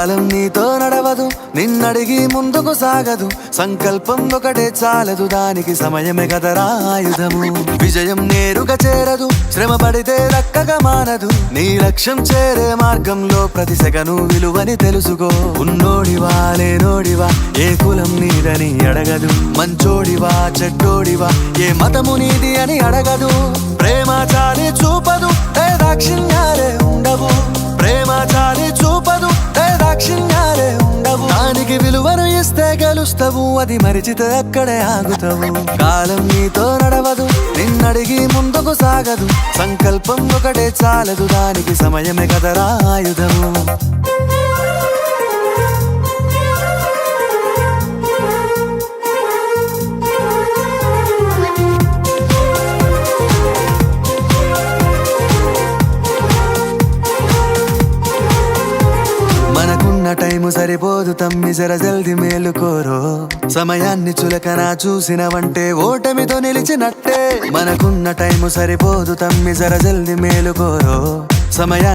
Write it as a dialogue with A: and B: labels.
A: కాలం నీతో నడవదు, నిన్నడిగి ముందుకు సాగదు. సంకల్పం ఒకటే చాలదు, దానికి సమయమే కదరా ఆయుధము. విజయం నేరుగా చేరదు, శ్రమ పడితే దక్కగా మానదు. నీ లక్ష్యం చేరే మార్గంలో ప్రతి సెకను విలువని తెలుసుకో. ఉన్నోడివా లేనోడివా, ఏ కులం నీదని అడగదు. మంచోడివా చెడ్డోడివా, ఏ మతము నీది అని అడగదు. ప్రేమ చాలి చూపదు, ఏ దాక్షిణ్యాలే ఉండవు. ప్రేమ చాలి చూపదు, ఏ దాక్షిణ్యాలే ఉండవు. దానికి విలువను ఇస్తే గెలుస్తావు, అది మరిచితే అక్కడే ఆగుతావు. కాలం నీతో నడవదు, నిన్నడిగి ముందుకు సాగదు. సంకల్పం ఒకటే చాలదు, దానికి సమయమే కదరా ఆయుధము. మనకున్న టైము సరిపోదు తమ్మి, జర జల్ది మేలుకోరో. సమయాన్ని చులకన చూసినవంటే ఓటమితో నిలిచినట్టే. మనకున్న టైము సరిపోదు తమ్మి, జర జల్ది మేలుకోరో. సమయాన్ని